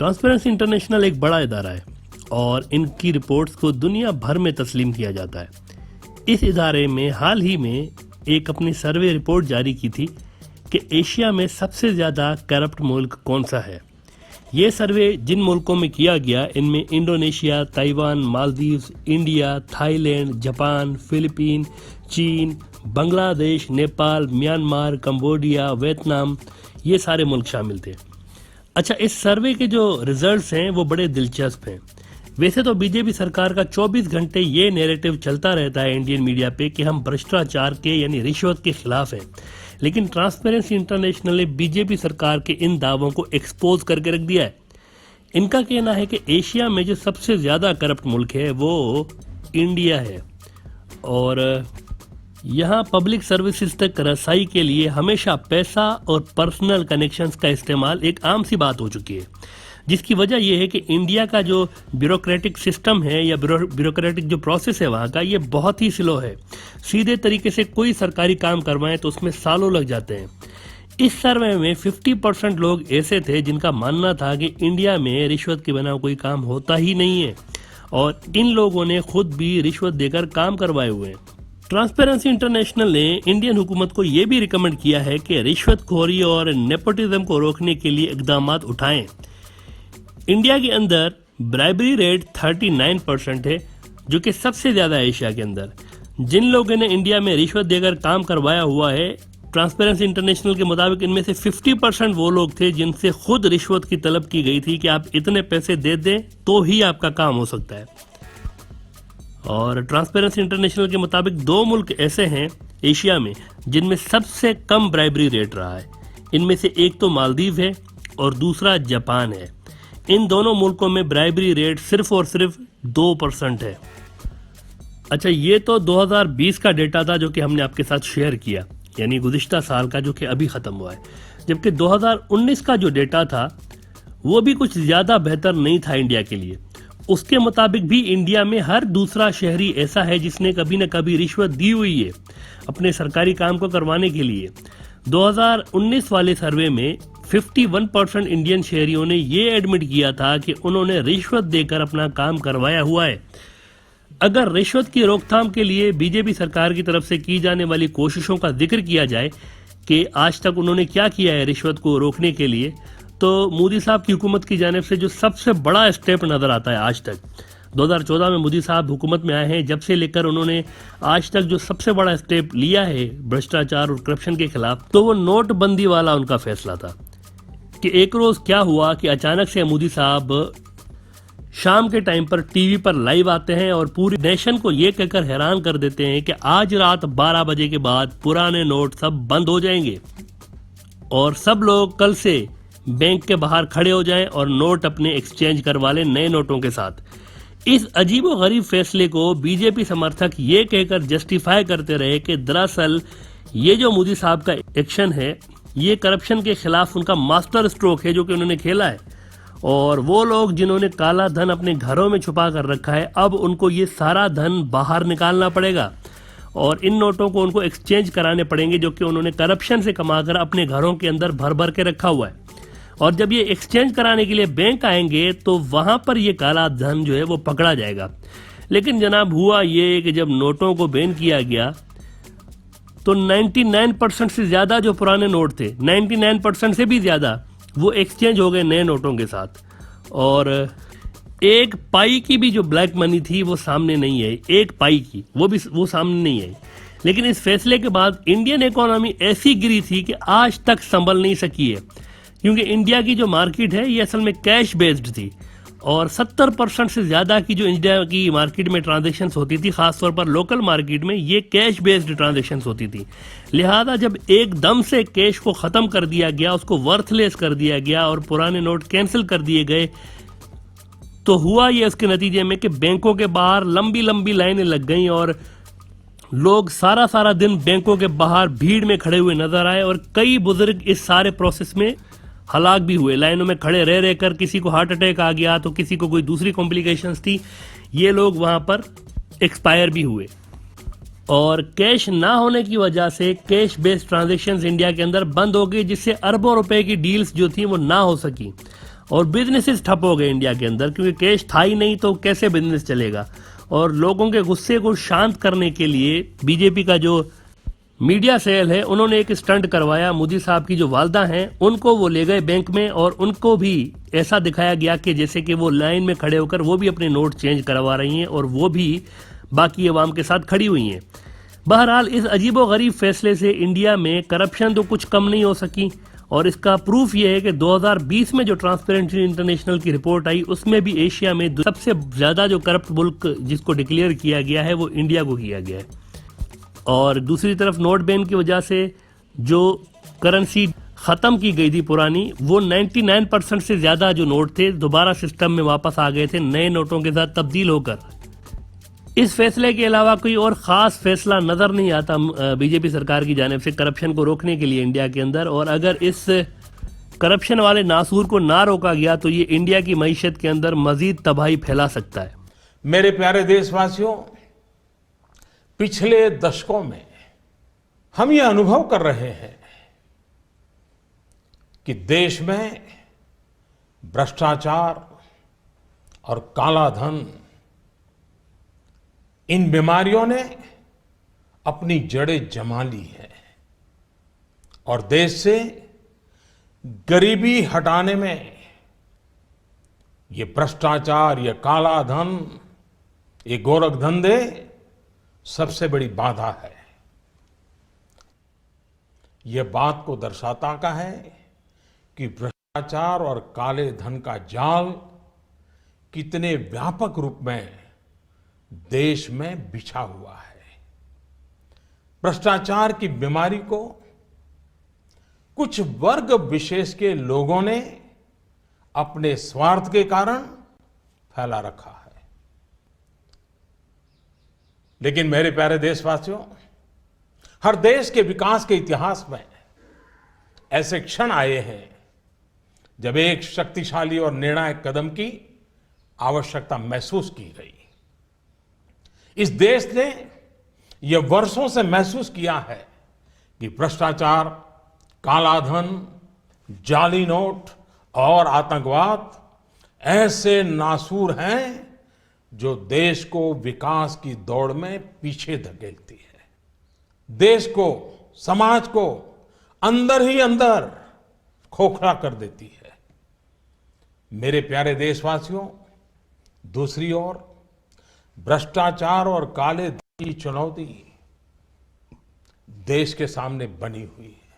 Transparency international एक बड़ा इदारा है और इनकी रिपोर्ट्स को दुनिया भर में तस्लीम किया जाता है। इस इदारे में हाल ही में एक अपनी सर्वे रिपोर्ट जारी की थी कि एशिया में सबसे ज़्यादा करप्ट मुल्क कौन सा है। ये सर्वे जिन मुल्कों में किया गया इनमें Indonesia, Taiwan, Maldives, India, Thailand, Japan, Philippine, चीन, Bangladesh, Nepal, Myanmar, Cambodia, Vietnam, ये सारे मुल्क शामिल थे। अच्छा, इस सर्वे के जो रिजल्ट्स हैं वो बड़े दिलचस्प हैं। वैसे तो बीजेपी सरकार का 24 घंटे ये नैरेटिव चलता रहता है इंडियन मीडिया पे कि हम भ्रष्टाचार के यानी रिश्वत के खिलाफ हैं, लेकिन ट्रांसपेरेंसी इंटरनेशनल ने बीजेपी सरकार के इन दावों को एक्सपोज करके रख दिया है। इनका कहना है कि एशिया में जो सबसे ज़्यादा करप्ट मुल्क है वो इंडिया है और यहाँ पब्लिक सर्विसेज तक रसाई के लिए हमेशा पैसा और पर्सनल कनेक्शंस का इस्तेमाल एक आम सी बात हो चुकी है, जिसकी वजह यह है कि इंडिया का जो ब्यूरोक्रेटिक सिस्टम है या ब्यूरोक्रेटिक जो प्रोसेस है वहाँ का, ये बहुत ही स्लो है। सीधे तरीके से कोई सरकारी काम करवाएं तो उसमें सालों लग जाते हैं। इस सर्वे में 50% लोग ऐसे थे जिनका मानना था कि इंडिया में रिश्वत के बिना कोई काम होता ही नहीं है और इन लोगों ने खुद भी रिश्वत देकर काम करवाए हुए हैं। ट्रांसपेरेंसी इंटरनेशनल ने इंडियन हुकूमत को यह भी रिकमेंड किया है कि रिश्वतखोरी और नेपोटिज्म को रोकने के लिए इकदाम उठाएं। इंडिया के अंदर ब्राइबरी रेट 39% है, जो कि सबसे ज्यादा है एशिया के अंदर। जिन लोगों ने इंडिया में रिश्वत देकर काम करवाया हुआ है, ट्रांसपेरेंसी इंटरनेशनल के मुताबिक इनमें से 50% वो लोग थे जिनसे खुद रिश्वत की तलब की गई थी कि आप इतने पैसे दे दें तो ही आपका काम हो सकता है। और ट्रांसपेरेंसी इंटरनेशनल के मुताबिक 2 मुल्क ऐसे हैं एशिया में जिनमें सबसे कम ब्राइबरी रेट रहा है। इनमें से एक तो मालदीव है और दूसरा जापान है। इन दोनों मुल्कों में ब्राइबरी रेट सिर्फ और सिर्फ 2% है। अच्छा, ये तो 2020 का डेटा था जो कि हमने आपके साथ शेयर किया, यानी गुज़िश्ता साल का जो कि अभी ख़त्म हुआ है। जबकि 2019 का जो डेटा था वो भी कुछ ज़्यादा बेहतर नहीं था इंडिया के लिए। उसके मुताबिक भी इंडिया में हर दूसरा शहरी ऐसा है जिसने कभी न कभी रिश्वत दी हुई है अपने सरकारी काम को करवाने के लिए। 2019 वाले सर्वे में 51% इंडियन शहरियों ने ये एडमिट किया था कि उन्होंने रिश्वत देकर अपना काम करवाया हुआ है। अगर रिश्वत की रोकथाम के लिए बीजेपी सरकार की तरफ से की जाने वाली कोशिशों का जिक्र किया जाए कि आज तक उन्होंने क्या किया है रिश्वत को रोकने के लिए, तो मोदी साहब की हुकूमत की जानिब से जो सबसे बड़ा स्टेप नजर आता है आज तक, 2014 में मोदी साहब हुकूमत में आए हैं, जब से लेकर उन्होंने आज तक जो सबसे बड़ा स्टेप लिया है भ्रष्टाचार और करप्शन के खिलाफ, तो वो नोटबंदी वाला उनका फैसला था। कि एक रोज क्या हुआ कि अचानक से मोदी साहब शाम के टाइम पर टीवी पर लाइव आते हैं और पूरी नेशन को ये कहकर हैरान कर देते हैं कि आज रात 12 बजे के बाद पुराने नोट सब बंद हो जाएंगे और सब लोग कल से बैंक के बाहर खड़े हो जाएं और नोट अपने एक्सचेंज करवा लें नए नोटों के साथ। इस अजीबोगरीब फैसले को बीजेपी समर्थक ये कहकर जस्टिफाई करते रहे कि दरअसल ये जो मोदी साहब का एक्शन है ये करप्शन के खिलाफ उनका मास्टर स्ट्रोक है जो कि उन्होंने खेला है, और वो लोग जिन्होंने काला धन अपने घरों में छुपा कर रखा है अब उनको ये सारा धन बाहर निकालना पड़ेगा और इन नोटों को उनको एक्सचेंज कराने पड़ेंगे जो कि उन्होंने करप्शन से कमाकर अपने घरों के अंदर भर भर के रखा हुआ है। और जब ये एक्सचेंज कराने के लिए बैंक आएंगे तो वहां पर ये काला धन जो है वो पकड़ा जाएगा। लेकिन जनाब हुआ ये कि जब नोटों को बैन किया गया तो 99% से ज्यादा जो पुराने नोट थे, 99% से भी ज्यादा, वो एक्सचेंज हो गए नए नोटों के साथ। और 1 पाई की भी जो ब्लैक मनी थी वो सामने नहीं आई, 1 पाई की वो सामने नहीं आई। लेकिन इस फैसले के बाद इंडियन इकोनॉमी ऐसी गिरी थी कि आज तक संभल नहीं सकी है, क्योंकि इंडिया की जो मार्केट है ये असल में कैश बेस्ड थी और 70% से ज़्यादा की जो इंडिया की मार्केट में ट्रांजैक्शंस होती थी, खासतौर पर लोकल मार्केट में, ये कैश बेस्ड ट्रांजैक्शंस होती थी। लिहाजा जब एकदम से कैश को ख़त्म कर दिया गया, उसको वर्थलेस कर दिया गया और पुराने नोट कैंसिल कर दिए गए, तो हुआ ये उसके नतीजे में कि बैंकों के बाहर लंबी लंबी लाइनें लग गई और लोग सारा सारा दिन बैंकों के बाहर भीड़ में खड़े हुए नजर आए और कई बुजुर्ग इस सारे प्रोसेस में हलाक भी हुए। लाइनों में खड़े रह रहकर किसी को हार्ट अटैक आ गया तो किसी को कोई दूसरी कॉम्प्लिकेशंस थी, ये लोग वहां पर एक्सपायर भी हुए। और कैश ना होने की वजह से कैश बेस्ड ट्रांजैक्शंस इंडिया के अंदर बंद हो गई, जिससे अरबों रुपए की डील्स जो थी वो ना हो सकी। और बिजनेसेस ठप हो गए इंडिया के अंदर, क्योंकि कैश था ही नहीं तो कैसे बिजनेस चलेगा। और लोगों के गुस्से को शांत करने के लिए बीजेपी का जो मीडिया सेल है, उन्होंने एक स्टंट करवाया। मोदी साहब की जो वालदा हैं उनको वो ले गए बैंक में, और उनको भी ऐसा दिखाया गया कि जैसे कि वो लाइन में खड़े होकर वो भी अपने नोट चेंज करवा रही हैं और वो भी बाकी अवाम के साथ खड़ी हुई हैं। बहरहाल इस अजीबोगरीब फैसले से इंडिया में करप्शन तो कुछ कम नहीं हो सकी, और इसका प्रूफ ये है कि 2020 में जो ट्रांसपेरेंसी इंटरनेशनल की रिपोर्ट आई, उसमें भी एशिया में सबसे ज्यादा जो करप्ट मुल्क जिसको डिक्लेयर किया गया है वो इंडिया को किया गया है। और दूसरी तरफ नोट बैन की वजह से जो करेंसी खत्म की गई थी पुरानी, वो 99% से ज्यादा जो नोट थे दोबारा सिस्टम में वापस आ गए थे नए नोटों के साथ तब्दील होकर। इस फैसले के अलावा कोई और खास फैसला नजर नहीं आता बीजेपी सरकार की जानिब से करप्शन को रोकने के लिए इंडिया के अंदर। और अगर इस करप्शन वाले नासूर को ना रोका गया तो ये इंडिया की मईशत के अंदर मजीद तबाही फैला सकता है। मेरे प्यारे देशवासियों, पिछले दशकों में हम ये अनुभव कर रहे हैं कि देश में भ्रष्टाचार और काला धन, इन बीमारियों ने अपनी जड़ें जमा ली है और देश से गरीबी हटाने में ये भ्रष्टाचार, ये काला धन, ये गोरख धंधे सबसे बड़ी बाधा है। यह बात को दर्शाता का है कि भ्रष्टाचार और काले धन का जाल कितने व्यापक रूप में देश में बिछा हुआ है। भ्रष्टाचार की बीमारी को कुछ वर्ग विशेष के लोगों ने अपने स्वार्थ के कारण फैला रखा है। लेकिन मेरे प्यारे देशवासियों, हर देश के विकास के इतिहास में ऐसे क्षण आए हैं जब एक शक्तिशाली और निर्णायक कदम की आवश्यकता महसूस की गई। इस देश ने यह वर्षों से महसूस किया है कि भ्रष्टाचार, कालाधन, जाली नोट और आतंकवाद ऐसे नासूर हैं जो देश को विकास की दौड़ में पीछे धकेलती है, देश को, समाज को अंदर ही अंदर खोखला कर देती है। मेरे प्यारे देशवासियों, दूसरी ओर भ्रष्टाचार और काले धन की चुनौती देश के सामने बनी हुई है।